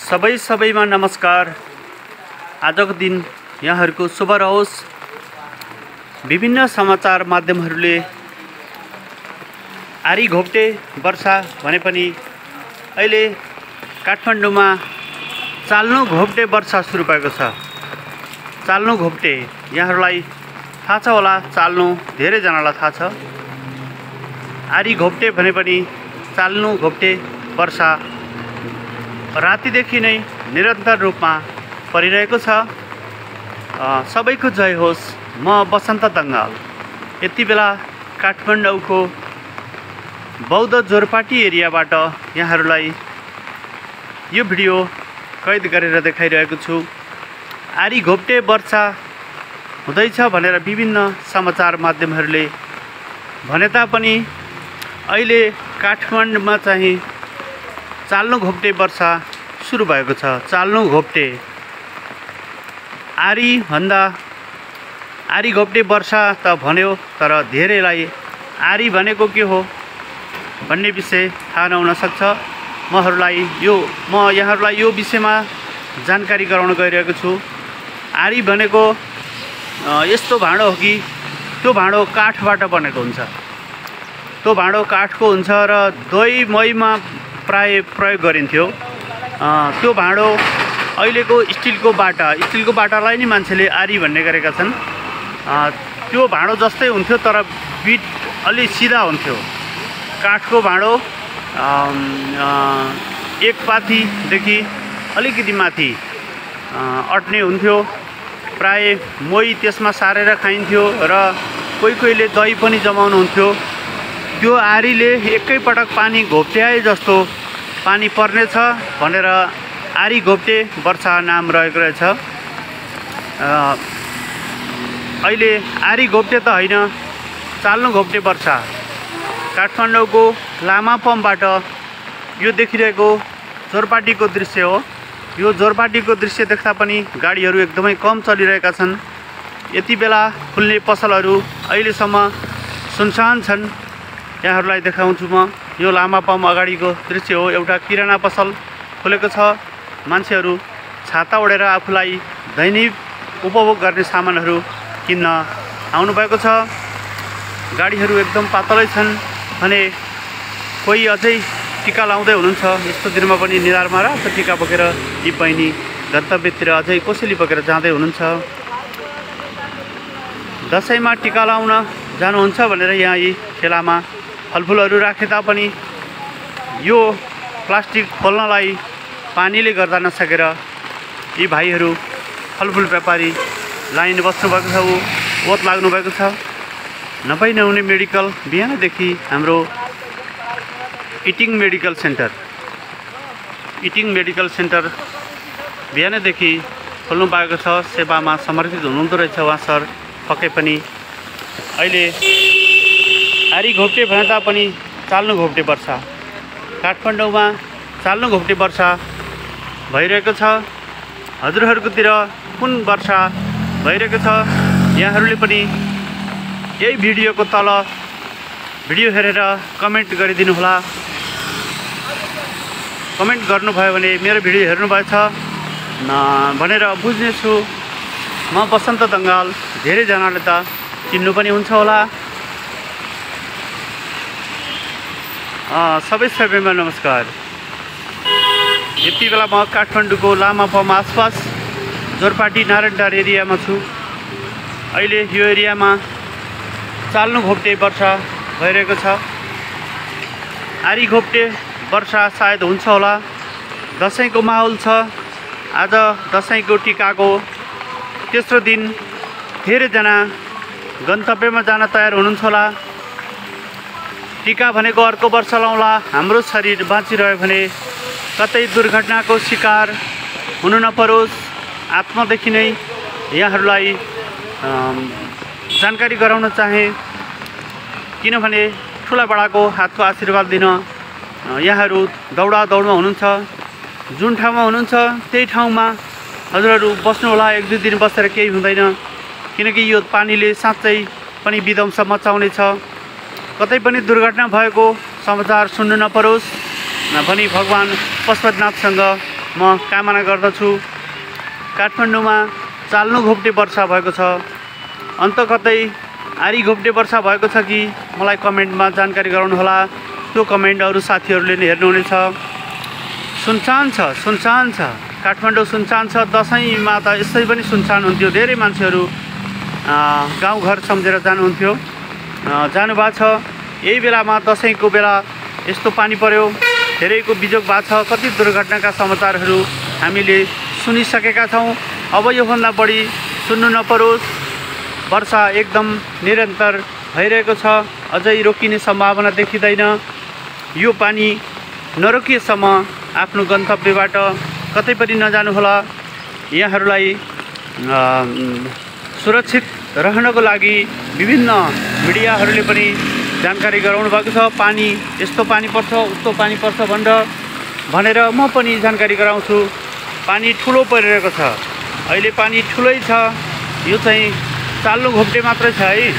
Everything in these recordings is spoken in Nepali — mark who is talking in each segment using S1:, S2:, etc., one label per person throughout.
S1: सबैमा नमस्कार। आजको दिन यहाँहरूको शुभ रहोस्। विभिन्न समाचार माध्यमहरूले आरी घोप्टे वर्षा भने पनि अहिले काठमाडौँमा चाल्नो घोप्टे वर्षा सुरु भएको छ। चाल्नो घोप्टे यहाँहरूलाई थाहा छ होला। चाल्नो धेरैजनालाई थाहा छ। आरी घोप्टे भने पनि चाल्नो घोप्टे वर्षा रातिदेखि नै निरन्तर रूपमा परिरहेको छ। सबैको जय होस्। म बसन्त दङ्गाल यति बेला काठमाडौँको बौद्ध जोरपाटी एरियाबाट यहाँहरूलाई यो भिडियो कैद गरेर देखाइरहेको छु। आरी घोप्टे वर्षा हुँदैछ भनेर विभिन्न समाचार माध्यमहरूले भने तापनि अहिले काठमाडौँमा चाहिँ चाल्नो घोप्टे वर्षा सुरु भएको छ। चाल्नो घोप्टे आरी घोप्टे वर्षा त भन्यो, तर धेरैलाई आरी भनेको के हो भन्ने विषय थाहा नहुन सक्छ। म यहाँहरूलाई यो विषयमा जानकारी गराउन गइरहेको छु। आरी भनेको यस्तो भाँडो हो कि त्यो भाँडो काठबाट बनेको हुन्छ। त्यो भाँडो काठको हुन्छ र दही महीमा प्राय प्रयोग गरिन्थ्यो। त्यो भाँडो अहिलेको स्टिलको बाटालाई नै मान्छेले आरी भन्ने गरेका छन्। त्यो भाँडो जस्तै हुन्थ्यो, तर बिट अलि सिधा हुन्थ्यो। काठको भाँडो एक पाथीदेखि अलिकति माथि अट्ने हुन्थ्यो। प्राय मोही त्यसमा सारेर खाइन्थ्यो र कोहीले दही पनि जमाउनुहुन्थ्यो। त्यो आरीले एकैपटक पानी घोप्ट्याए जस्तो पानी पर्नेछ भनेर आरी घोप्टे वर्षा नाम रहेको रहेछ। अहिले आरी घोप्टे त होइन, चाल्नो घोप्टे वर्षा काठमाडौँको लामापमबाट यो देखिरहेको जोरपाटीको दृश्य हो। यो जोरपाटीको दृश्य देख्दा पनि गाडीहरू एकदमै कम चलिरहेका छन्। यति बेला खुल्ने पसलहरू अहिलेसम्म सुनसान छन्। यहाँहरूलाई देखाउँछु म। यो लामापम अगाडिको दृश्य हो। एउटा किराना पसल खुलेको छ। मान्छेहरू छाता ओढेर आफूलाई दैनिक उपभोग गर्ने सामानहरू किन्न आउनुभएको छ। गाडीहरू एकदम पातलै छन् भने कोही अझै टिका लाउँदै हुनुहुन्छ। यस्तो दिनमा पनि निधारमा रातो टिका बोकेर यी बहिनी गन्तव्यतिर अझै कोसेली बोकेर जाँदै हुनुहुन्छ। दसैँमा टिका लाउन जानुहुन्छ भनेर यहाँ यी ठेलामा फलफुलहरू राखे तापनि यो प्लास्टिक खोल्नलाई पानीले गर्दा नसकेर यी भाइहरू फलफुल व्यापारी लाइन बस्नुभएको छ। ओत लाग्नुभएको छ। नभई नहुने मेडिकल बिहानदेखि हाम्रो इटिङ मेडिकल सेन्टर बिहानदेखि खोल्नु भएको छ। सेवामा समर्पित हुनुहुँदो रहेछ उहाँ सर। पक्कै पनि अहिले आरी घोप्टे भने तापनि चाल्नो घोप्टे वर्षा काठमाडौँमा चाल्नो घोप्टे वर्षा भइरहेको छ। हजुरहरूकोतिर कुन वर्षा भइरहेको छ यहाँहरूले पनि यही भिडियोको तल भिडियो हेरेर कमेन्ट गरिदिनु होला। कमेन्ट गर्नुभयो भने मेरो भिडियो हेर्नुभएछ भनेर बुझ्नेछु। म बसन्त दङ्गाल। धेरैजनाले त चिन्नु पनि हुन्छ होला। सबैमा नमस्कार। यति बेला म काठमाडौँको लामापम आसपास जोरपाटी नारायणटार एरियामा छु। अहिले यो एरियामा चाल्नो घोप्टे वर्षा भइरहेको छ। आरी घोप्टे वर्षा सायद हुन्छ होला। दसैँको माहौल छ। आज दसैँको टिकाको तेस्रो दिन। धेरैजना गन्तव्यमा जान तयार हुनुहुन्छ होला। टिका भनेको अर्को वर्ष लाउँला। हाम्रो शरीर बाँचिरह्यो भने कतै दुर्घटनाको शिकार हुनु नपरोस्। आत्मादेखि नै यहाँहरूलाई जानकारी गराउन चाहे। किनभने ठुला बडाको हातको आशीर्वाद दिन यहाँहरू दौडमा हुनुहुन्छ। जुन ठाउँमा हुनुहुन्छ त्यही ठाउँमा हजुरहरू बस्नुहोला। 1-2 दिन बसेर केही हुँदैन। किनकि यो पानीले साँच्चै पनि विध्वंस मचाउने छ। कतै पनि दुर्घटना भएको समाचार सुन्नु नपरोस् भनी भगवान पशुपतिनाथसँग म कामना गर्दछु। काठमाडौँमा चाल्नु घोप्टे वर्षा भएको छ, अन्त कतै आरी घोप्टे वर्षा भएको छ कि मलाई कमेन्टमा जानकारी गराउनुहोला। त्यो कमेन्ट अरू साथीहरूले नै हेर्नुहुनेछ। सुनसान छ काठमाडौँ सुनसान छ। दसैँमा त यसै पनि सुनसान हुन्थ्यो, धेरै मान्छेहरू गाउँघर सम्झेर जानुहुन्थ्यो, जानुभएको छ। यही बेलामा दसैँको बेला यस्तो पानी पर्यो, धेरैको बिजोग भएको छ। कति दुर्घटनाका समाचारहरू हामीले सुनिसकेका छौँ। अब योभन्दा बढी सुन्नु नपरोस्। वर्षा एकदम निरन्तर भइरहेको छ, अझै रोकिने सम्भावना देखिँदैन। यो पानी नरोकिएसम्म आफ्नो गन्तव्यबाट कतै पनि नजानुहोला। यहाँहरूलाई सुरक्षित रहनको लागि विभिन्न मिडियाहरूले पनि जानकारी गराउनु भएको छ। पानी यस्तो पानी पर्छ, उस्तो पानी पर्छ भनेर म पनि जानकारी गराउँछु। पानी ठुलो परिरहेको छ, अहिले पानी ठुलै छ। यो चाहिँ चाल्नु घोप्टे मात्रै छ है।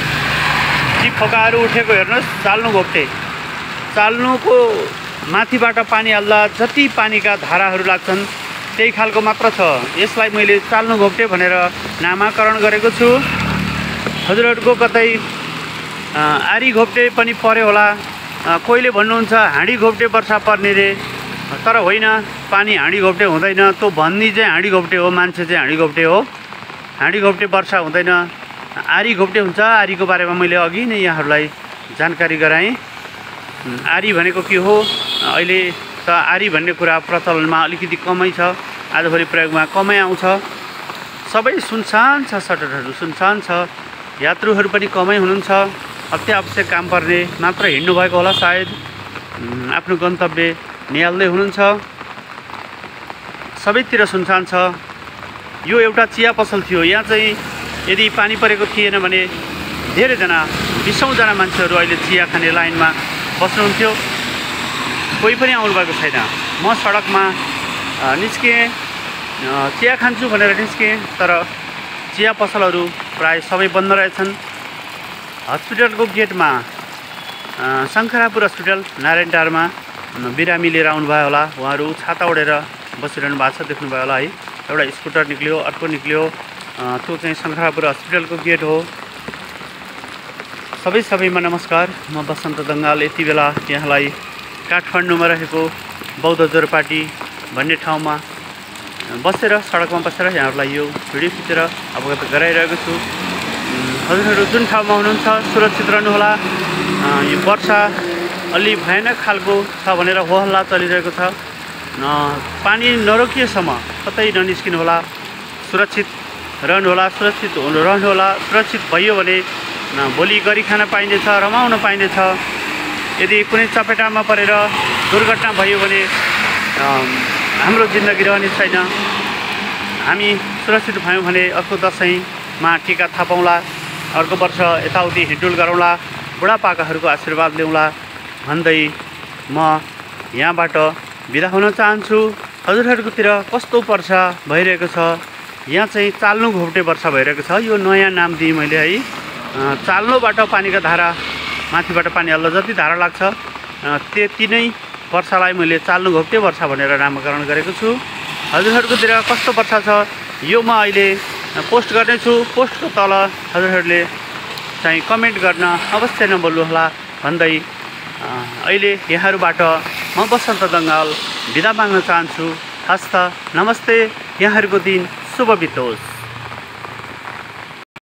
S1: चिफोकाहरू उठेको हेर्नुहोस्, चाल्नु घोप्टे। चाल्नुको माथिबाट पानी हाल्दा जति पानीका धाराहरू लाग्छन् त्यही खालको मात्र छ। यसलाई मैले चाल्नु घोप्टे भनेर नामाकरण गरेको छु। हजुरहरूको कतै आरी घोप्टे पनि पर्यो होला। कोहीले भन्नुहुन्छ हाँडी घोप्टे वर्षा पर्ने रे, तर होइन, पानी हाँडी घोप्टे हुँदैन। त्यो भन्ने चाहिँ हाँडी घोप्टे हो, मान्छे चाहिँ हाँडी घोप्टे हो। हाँडी घोप्टे वर्षा हुँदैन, आरी घोप्टे हुन्छ। आरीको बारेमा मैले अघि नै यहाँहरूलाई जानकारी गराएँ। आरी भनेको के हो? अहिले त आरी भन्ने कुरा प्रचलनमा अलिकति कमै छ, आजभोलि प्रयोगमा कमै आउँछ। सबै सुनसान छ, सडकहरू सुनसान छ, यात्रुहरू पनि कमै हुनुहुन्छ। अत्यावश्यक काम पर्ने मात्र हिँड्नु भएको होला, सायद आफ्नो गन्तव्य निहाल्दै हुनुहुन्छ। सबैतिर सुनसान छ। यो एउटा चिया पसल थियो। यहाँ चाहिँ यदि पानी परेको थिएन भने धेरैजना, 20औं मान्छेहरू अहिले चिया खाने लाइनमा बस्नुहुन्थ्यो। कोही पनि आउनुभएको छैन। म सडकमा निस्केँ, चिया खान्छु भनेर निस्केँ, तर चिया पसलहरू प्राय सबै बन्द रहेछन्। हस्पिटलको गेटमा, शङ्खरापुर हस्पिटल नारायणटारमा बिरामी लिएर आउनुभयो होला। उहाँहरू छाता ओढेर बसिरहनु भएको छ, देख्नुभयो होला है। एउटा स्कुटर निक्ल्यो, अर्को निक्ल्यो। त्यो चाहिँ शङ्खरापुर हस्पिटलको गेट हो। सबैमा नमस्कार। म बसन्त दङ्गाल। यति बेला यहाँलाई काठमाडौँमा रहेको बौद्ध जोरपाटी भन्ने ठाउँमा बसेर, सडकमा बसेर यहाँहरूलाई यो भिडियो खिचेर अवगत गराइरहेको छु। हजुरहरू जुन ठाउँमा हुनुहुन्छ सुरक्षित रहनुहोला। यो वर्षा अलि भयानक खालको छ भनेर होहल्ला चलिरहेको छ। पानी नरोकिएसम्म कतै ननिस्किनु होला। सुरक्षित रहनुहोला, सुरक्षित रहनुहोला। सुरक्षित भयो भने भोलि गरी खान पाइनेछ, रमाउन पाइनेछ। यदि कुनै चपेटामा परेर दुर्घटना भयो भने हाम्रो जिन्दगी रहने छैन। हामी सुरक्षित भयौँ भने अर्को दसैँमा टिका थापौँला, अर्को वर्ष यताउति हिँडुल गरौँला, बुढापाकाहरूको आशीर्वाद ल्याउँला भन्दै म यहाँबाट बिदा हुन चाहन्छु। हजुरहरूकोतिर कस्तो वर्षा भइरहेको छ? यहाँ चाहिँ चाल्नु घोप्टे वर्षा भइरहेको छ। यो नयाँ नाम दिएँ मैले है। चाल्नुबाट पानीका धारा, माथिबाट पानी हाल्दा जति धारा लाग्छ त्यति नै वर्षालाई मैले चाल्नु घोप्टे वर्षा भनेर नामकरण गरेको छु। हजुरहरूकोतिर कस्तो वर्षा छ यो म अहिले पोस्ट गर्नेछु। पोस्टको तल हजुरहरूले चाहिँ कमेन्ट गर्न अवश्य नभुल्नुहोला भन्दै अहिले यहाँहरूबाट म बसन्त दङ्गाल बिदा माग्न चाहन्छु। हस्त नमस्ते। यहाँहरूको दिन शुभ बितोस्।